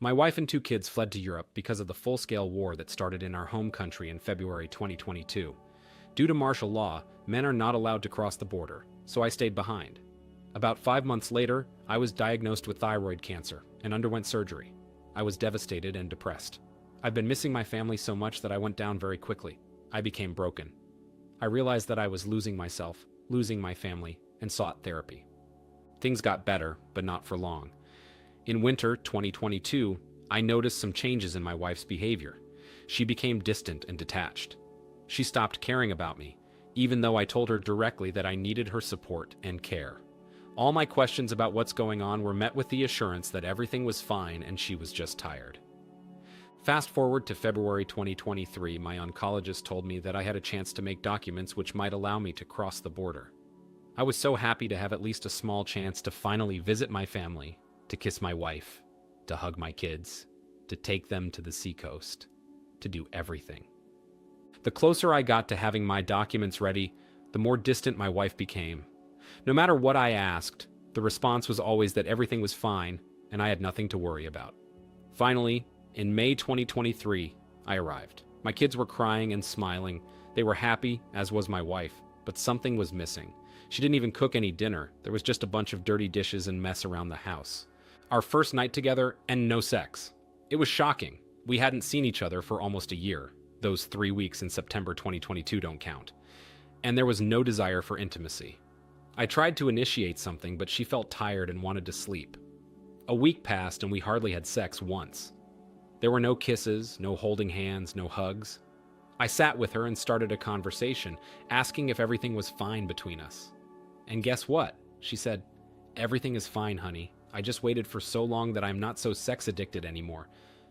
My wife and two kids fled to Europe because of the full-scale war that started in our home country in February 2022. Due to martial law, men are not allowed to cross the border, so I stayed behind. About 5 months later, I was diagnosed with thyroid cancer and underwent surgery. I was devastated and depressed. I've been missing my family so much that I went down very quickly. I became broken. I realized that I was losing myself, losing my family, and sought therapy. Things got better, but not for long. In winter 2022, I noticed some changes in my wife's behavior. She became distant and detached. She stopped caring about me, even though I told her directly that I needed her support and care. All my questions about what's going on were met with the assurance that everything was fine and she was just tired. Fast forward to February 2023, my oncologist told me that I had a chance to make documents which might allow me to cross the border. I was so happy to have at least a small chance to finally visit my family, to kiss my wife, to hug my kids, to take them to the seacoast, to do everything. The closer I got to having my documents ready, the more distant my wife became. No matter what I asked, the response was always that everything was fine and I had nothing to worry about. Finally, in May 2023, I arrived. My kids were crying and smiling. They were happy, as was my wife, but something was missing. She didn't even cook any dinner. There was just a bunch of dirty dishes and mess around the house. Our first night together, and no sex. It was shocking. We hadn't seen each other for almost a year. Those 3 weeks in September 2022 don't count. And there was no desire for intimacy. I tried to initiate something, but she felt tired and wanted to sleep. A week passed and we hardly had sex once. There were no kisses, no holding hands, no hugs. I sat with her and started a conversation, asking if everything was fine between us. And guess what? She said, "Everything is fine, honey. I just waited for so long that I'm not so sex addicted anymore.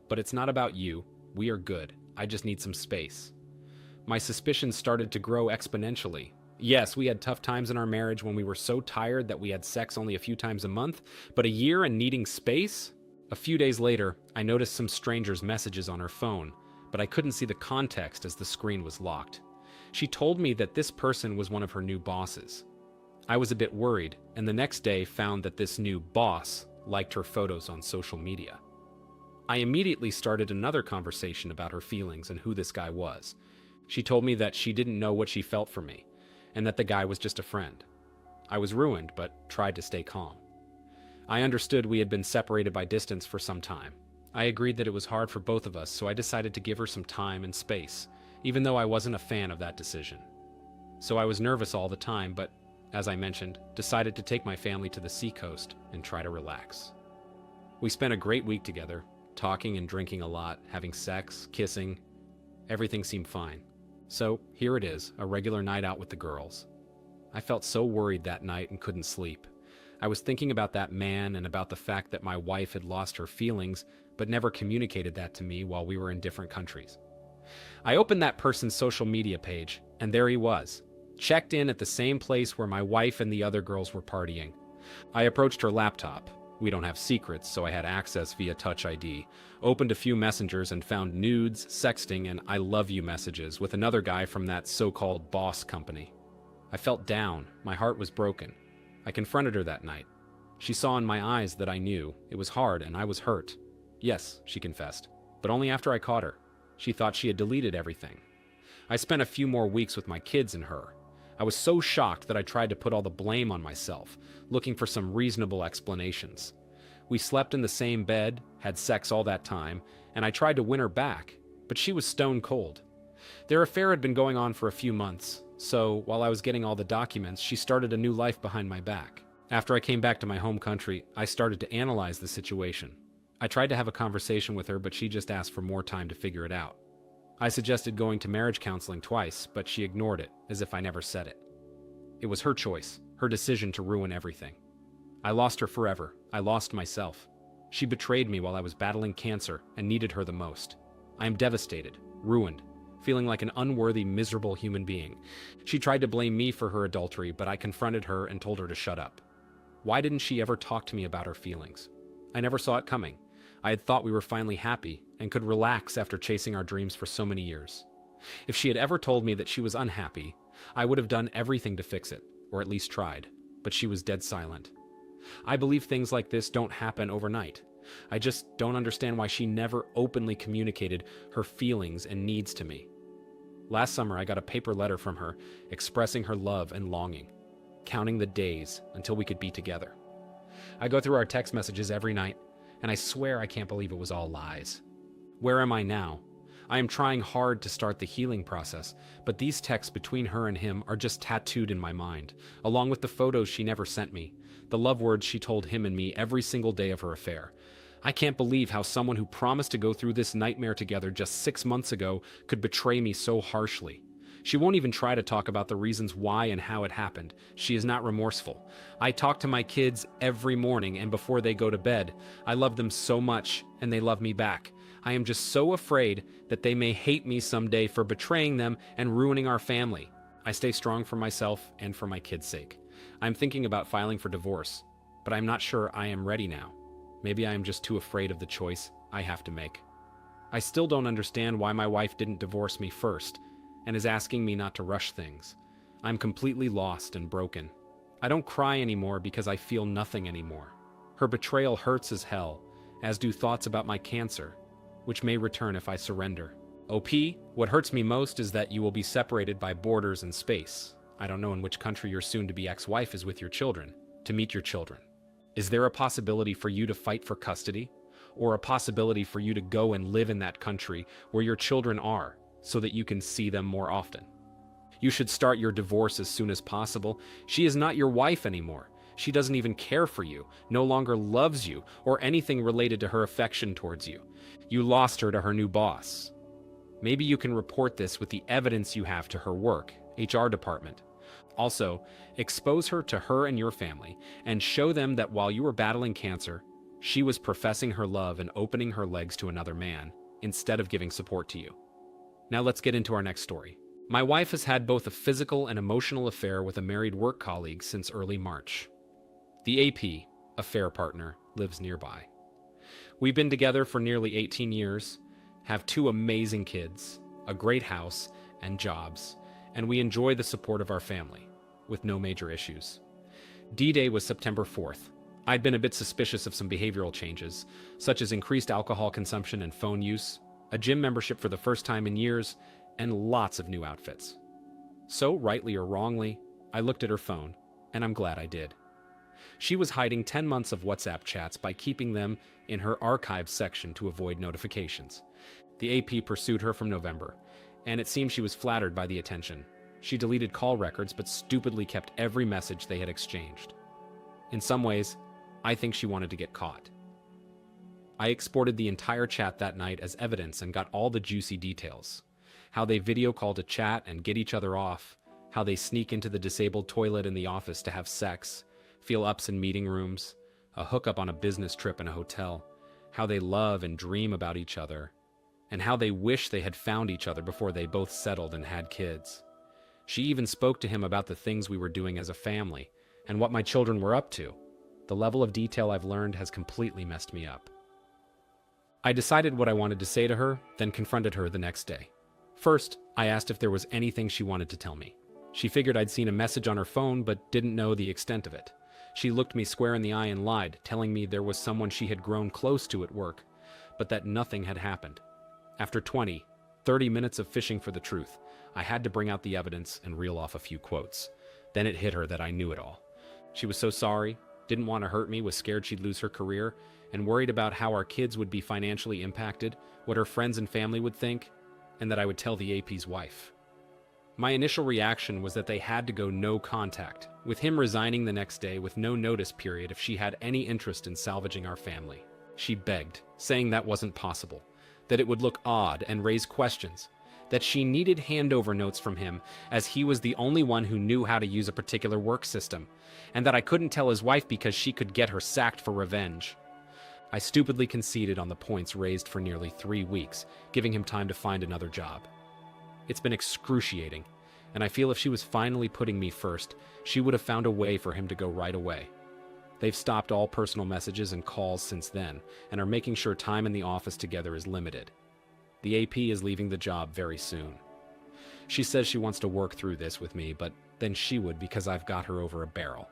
But it's not about you. We are good. I just need some space." My suspicions started to grow exponentially. Yes, we had tough times in our marriage when we were so tired that we had sex only a few times a month, but a year and needing space? A few days later, I noticed some stranger's messages on her phone, but I couldn't see the context as the screen was locked. She told me that this person was one of her new bosses. I was a bit worried, and the next day found that this new boss liked her photos on social media. I immediately started another conversation about her feelings and who this guy was. She told me that she didn't know what she felt for me, and that the guy was just a friend. I was ruined, but tried to stay calm. I understood we had been separated by distance for some time. I agreed that it was hard for both of us, so I decided to give her some time and space, even though I wasn't a fan of that decision. So I was nervous all the time, but, as I mentioned, decided to take my family to the seacoast and try to relax. We spent a great week together, talking and drinking a lot, having sex, kissing. Everything seemed fine. So, here it is, a regular night out with the girls. I felt so worried that night and couldn't sleep. I was thinking about that man and about the fact that my wife had lost her feelings, but never communicated that to me while we were in different countries. I opened that person's social media page, and there he was, checked in at the same place where my wife and the other girls were partying. I approached her laptop. We don't have secrets, so I had access via Touch ID. Opened a few messengers and found nudes, sexting, and I love you messages with another guy from that so-called boss company. I felt down. My heart was broken. I confronted her that night. She saw in my eyes that I knew. It was hard and I was hurt. Yes, she confessed, but only after I caught her. She thought she had deleted everything. I spent a few more weeks with my kids and her. I was so shocked that I tried to put all the blame on myself, looking for some reasonable explanations. We slept in the same bed, had sex all that time, and I tried to win her back, but she was stone cold. Their affair had been going on for a few months, so while I was getting all the documents, she started a new life behind my back. After I came back to my home country, I started to analyze the situation. I tried to have a conversation with her, but she just asked for more time to figure it out. I suggested going to marriage counseling twice, but she ignored it, as if I never said it. It was her choice, her decision to ruin everything. I lost her forever. I lost myself. She betrayed me while I was battling cancer and needed her the most. I am devastated, ruined, feeling like an unworthy, miserable human being. She tried to blame me for her adultery, but I confronted her and told her to shut up. Why didn't she ever talk to me about her feelings? I never saw it coming. I had thought we were finally happy and could relax after chasing our dreams for so many years. If she had ever told me that she was unhappy, I would have done everything to fix it, or at least tried, but she was dead silent. I believe things like this don't happen overnight. I just don't understand why she never openly communicated her feelings and needs to me. Last summer, I got a paper letter from her expressing her love and longing, counting the days until we could be together. I go through our text messages every night, and I swear I can't believe it was all lies. Where am I now? I am trying hard to start the healing process, but these texts between her and him are just tattooed in my mind, along with the photos she never sent me, the love words she told him and me every single day of her affair. I can't believe how someone who promised to go through this nightmare together just 6 months ago could betray me so harshly. She won't even try to talk about the reasons why and how it happened. She is not remorseful. I talk to my kids every morning and before they go to bed. I love them so much, and they love me back. I am just so afraid that they may hate me someday for betraying them and ruining our family. I stay strong for myself and for my kids' sake. I'm thinking about filing for divorce, but I'm not sure I am ready now. Maybe I am just too afraid of the choice I have to make. I still don't understand why my wife didn't divorce me first and is asking me not to rush things. I'm completely lost and broken. I don't cry anymore because I feel nothing anymore. Her betrayal hurts as hell, as do thoughts about my cancer, which may return if I surrender. OP, what hurts me most is that you will be separated by borders and space. I don't know in which country your soon-to-be ex-wife is with your children, to meet your children. Is there a possibility for you to fight for custody? Or a possibility for you to go and live in that country where your children are, so that you can see them more often? You should start your divorce as soon as possible. She is not your wife anymore. She doesn't even care for you, no longer loves you, or anything related to her affection towards you. You lost her to her new boss. Maybe you can report this with the evidence you have to her work, HR department. Also, expose her to her and your family, and show them that while you were battling cancer, she was professing her love and opening her legs to another man, instead of giving support to you. Now let's get into our next story. My wife has had both a physical and emotional affair with a married work colleague since early March. The AP, affair partner, lives nearby. We've been together for nearly 18 years, have 2 amazing kids, a great house, and jobs, and we enjoy the support of our family, with no major issues. D-Day was September 4th. I'd been a bit suspicious of some behavioral changes, such as increased alcohol consumption and phone use, a gym membership for the first time in years, and lots of new outfits. So, rightly or wrongly, I looked at her phone, and I'm glad I did. She was hiding 10 months of WhatsApp chats by keeping them in her archives section to avoid notifications. The AP pursued her from November, and it seemed she was flattered by the attention. She deleted call records but stupidly kept every message they had exchanged. In some ways, I think she wanted to get caught. I exported the entire chat that night as evidence and got all the juicy details. How they video call to chat and get each other off, how they sneak into the disabled toilet in the office to have sex, feel ups in meeting rooms, a hookup on a business trip in a hotel, how they love and dream about each other, and how they wish they had found each other before they both settled and had kids. She even spoke to him about the things we were doing as a family and what my children were up to. The level of detail I've learned has completely messed me up. I decided what I wanted to say to her, then confronted her the next day. First, I asked if there was anything she wanted to tell me. She figured I'd seen a message on her phone but didn't know the extent of it. She looked me square in the eye and lied, telling me there was someone she had grown close to at work, but that nothing had happened. After 30 minutes of fishing for the truth, I had to bring out the evidence and reel off a few quotes. Then it hit her that I knew it all. She was so sorry, didn't want to hurt me, was scared she'd lose her career, and worried about how our kids would be financially impacted, what her friends and family would think, and that I would tell the AP's wife. My initial reaction was that they had to go no contact, with him resigning the next day with no notice period if she had any interest in salvaging our family. She begged, saying that wasn't possible, that it would look odd and raise questions, that she needed handover notes from him as he was the only one who knew how to use a particular work system, and that I couldn't tell his wife because she could get her sacked for revenge. I stupidly conceded on the points raised for nearly 3 weeks, giving him time to find another job. It's been excruciating, and I feel if she was finally putting me first, she would have found a way for him to go right away. They've stopped all personal messages and calls since then, and are making sure time in the office together is limited. The AP is leaving the job very soon. She says she wants to work through this with me, but then she would because I've got her over a barrel.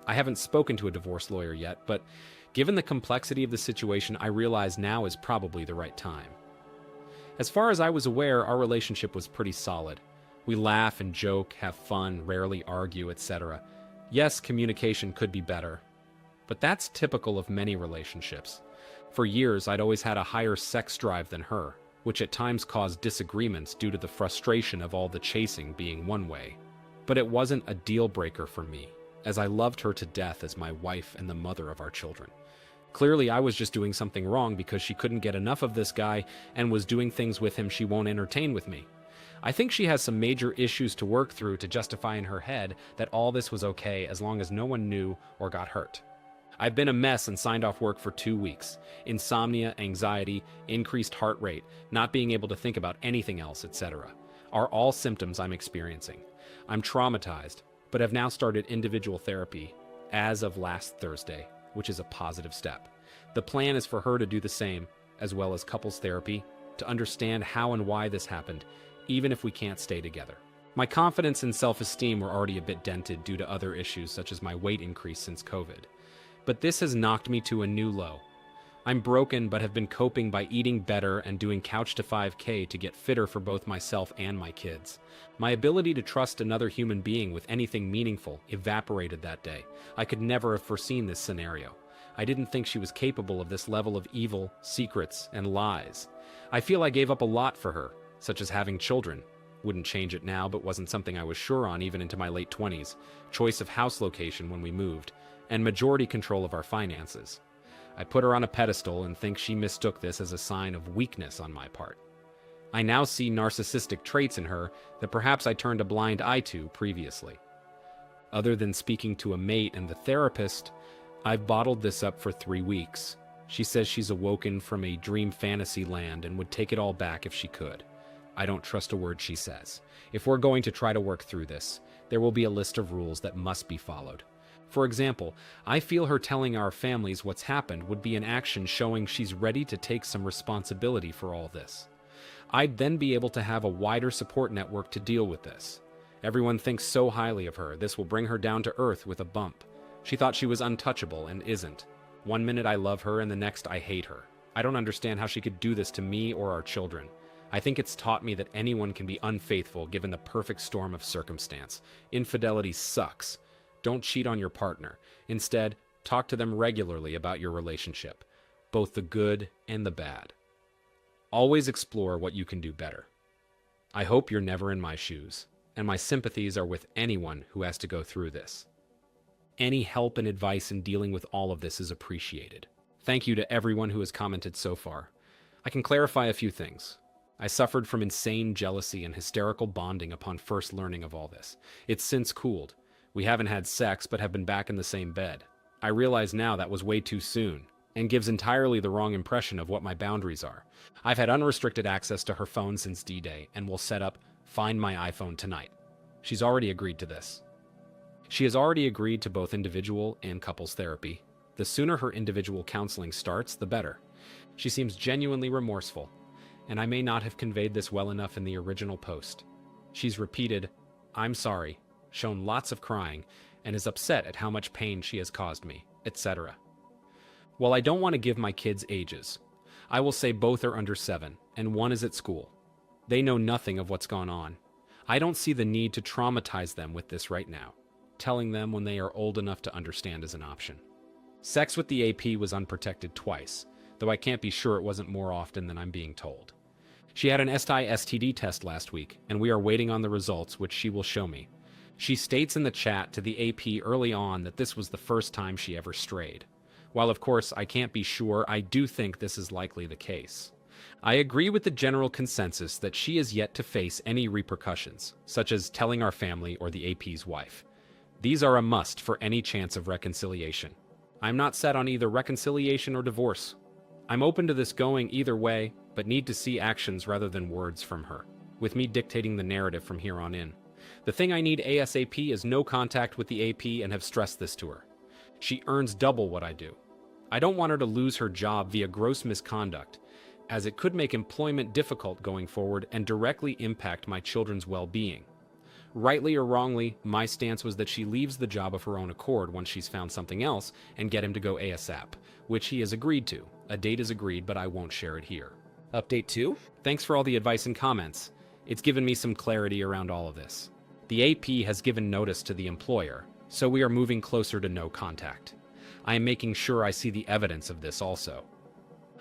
I haven't spoken to a divorce lawyer yet, but Given the complexity of the situation, I realize now is probably the right time. As far as I was aware, our relationship was pretty solid. We laugh and joke, have fun, rarely argue, etc. Yes, communication could be better, but that's typical of many relationships. For years, I'd always had a higher sex drive than her, which at times caused disagreements due to the frustration of all the chasing being one way. But it wasn't a deal breaker for me, as I loved her to death as my wife and the mother of our children. Clearly, I was just doing something wrong because she couldn't get enough of this guy and was doing things with him she won't entertain with me. I think she has some major issues to work through to justify in her head that all this was okay as long as no one knew or got hurt. I've been a mess and signed off work for 2 weeks. Insomnia, anxiety, increased heart rate, not being able to think about anything else, etc. are all symptoms I'm experiencing. I'm traumatized, but have now started individual therapy as of last Thursday, which is a positive step. The plan is for her to do the same, as well as couples therapy, to understand how and why this happened, even if we can't stay together. My confidence and self-esteem were already a bit dented due to other issues such as my weight increase since COVID. But this has knocked me to a new low. I'm broken but have been coping by eating better and doing couch to 5K to get fitter for both myself and my kids. My ability to trust another human being with anything meaningful evaporated that day. I could never have foreseen this scenario. I didn't think she was capable of this level of evil, secrets, and lies. I feel I gave up a lot for her, such as having children. Wouldn't change it now, but wasn't something I was sure on even into my late 20s. Choice of house location when we moved, and majority control of our finances. I put her on a pedestal and think she mistook this as a sign of weakness on my part. I now see narcissistic traits in her that perhaps I turned a blind eye to previously. Other than speaking to a mate and the therapist, I've bottled this up for 3 weeks. She says she's awoken from a dream fantasy land and would take it all back if she could. I don't trust a word she says. If we're going to try to work through this, there will be a list of rules that must be followed. For example, I feel her telling our families what's happened would be an action showing she's ready to take some responsibility for all this. I'd then be able to have a wider support network to deal with this. Everyone thinks so highly of her, this will bring her down to earth with a bump. She thought she was untouchable and isn't. One minute I love her and the next I hate her. I don't understand how she could do this to me or our children. I think it's taught me that anyone can be unfaithful given the perfect storm of circumstance. Infidelity sucks. Don't cheat on your partner. Instead, talk to them regularly about your relationship, both the good and the bad. Always explore what you can do better. I hope you're never in my shoes, and my sympathies are with anyone who has to go through this. Any help and advice in dealing with all of this is appreciated. Thank you to everyone who has commented so far. I can clarify a few things. I suffered from insane jealousy and hysterical bonding upon first learning of all this. It's since cooled. We haven't had sex, but have been back in the same bed. I realize now that was way too soon, and gives entirely the wrong impression of what my boundaries are. I've had unrestricted access to her phone since D-Day, and will set up Find My iPhone tonight. She's already agreed to this. She has already agreed to both individual and couples therapy. The sooner her individual counseling starts, the better. She seems genuinely remorseful, and I may not have conveyed this well enough in the original post. She's repeated, "I'm sorry," shown lots of crying, and is upset at how much pain she has caused me, etc. While I don't want to give my kids ages, I will say both are under 7, and one is at school. They know nothing of what's gone on. I don't see the need to traumatize them with this right now. Telling them when they are old enough to understand is an option. Sex with the AP was unprotected twice, though I can't be sure it wasn't more often than I'm being told. She had an STI/STD test last week, and we are waiting on the results, which she will show me. She states in the chat to the AP early on that this was the first time she ever strayed. While of course I can't be sure, I do think this is likely the case. I agree with the general consensus that she is yet to face any repercussions, such as telling our family or the AP's wife. These are a must for any chance of reconciliation. I'm not set on either reconciliation or divorce. I'm open to this going either way, but need to see actions rather than words from her, with me dictating the narrative from here on in. The thing I need ASAP is no contact with the AP, and have stressed this to her. She earns double what I do. I don't want her to lose her job via gross misconduct, as it could make employment difficult going forward and directly impact my children's well-being. Rightly or wrongly, my stance was that she leaves the job of her own accord once she's found something else and get him to go ASAP, which he has agreed to. A date is agreed, but I won't share it here. Update 2? Thanks for all the advice and comments. It's given me some clarity around all of this. The AP has given notice to the employer, so we are moving closer to no contact. I am making sure I see the evidence of this also.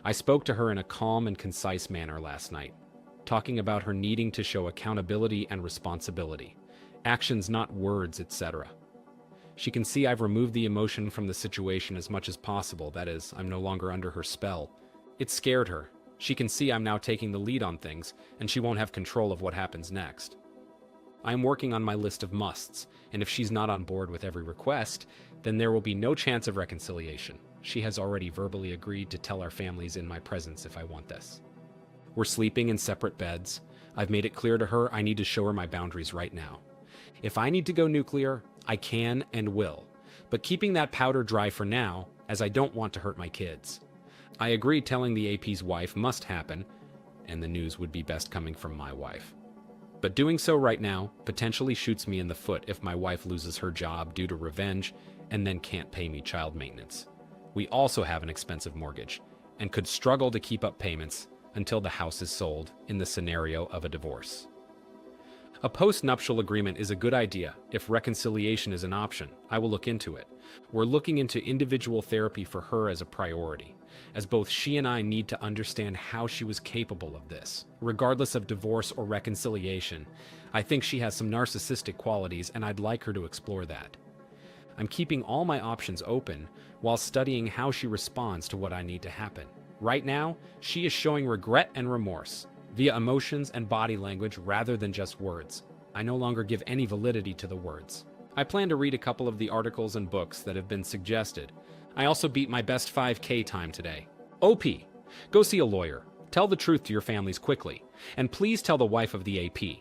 I spoke to her in a calm and concise manner last night, talking about her needing to show accountability and responsibility. Actions, not words, etc. She can see I've removed the emotion from the situation as much as possible, that is, I'm no longer under her spell. It scared her. She can see I'm now taking the lead on things, and she won't have control of what happens next. I am working on my list of musts, and if she's not on board with every request, then there will be no chance of reconciliation. She has already verbally agreed to tell our families in my presence if I want this. We're sleeping in separate beds. I've made it clear to her I need to show her my boundaries right now. If I need to go nuclear, I can and will, but keeping that powder dry for now, as I don't want to hurt my kids. I agree telling the AP's wife must happen, and the news would be best coming from my wife. But doing so right now potentially shoots me in the foot if my wife loses her job due to revenge and then can't pay me child maintenance. We also have an expensive mortgage and could struggle to keep up payments until the house is sold in the scenario of a divorce. A post-nuptial agreement is a good idea. If reconciliation is an option, I will look into it. We're looking into individual therapy for her as a priority, as both she and I need to understand how she was capable of this. Regardless of divorce or reconciliation, I think she has some narcissistic qualities and I'd like her to explore that. I'm keeping all my options open while studying how she responds to what I need to happen. Right now, she is showing regret and remorse via emotions and body language rather than just words. I no longer give any validity to the words. I plan to read a couple of the articles and books that have been suggested. I also beat my best 5K time today. OP, go see a lawyer. Tell the truth to your families quickly. And please tell the wife of the AP.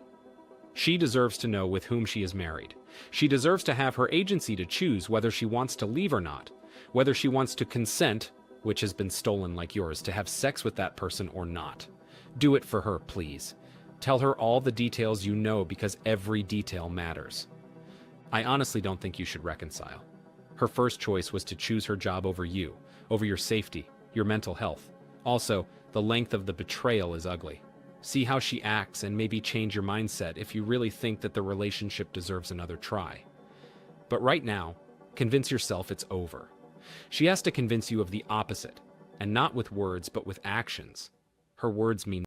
She deserves to know with whom she is married. She deserves to have her agency to choose whether she wants to leave or not, whether she wants to consent, which has been stolen like yours, to have sex with that person or not. Do it for her, please. Tell her all the details you know because every detail matters. I honestly don't think you should reconcile. Her first choice was to choose her job over you, over your safety, your mental health. Also, the length of the betrayal is ugly. See how she acts and maybe change your mindset if you really think that the relationship deserves another try. But right now, convince yourself it's over. She has to convince you of the opposite, and not with words but with actions. Her words mean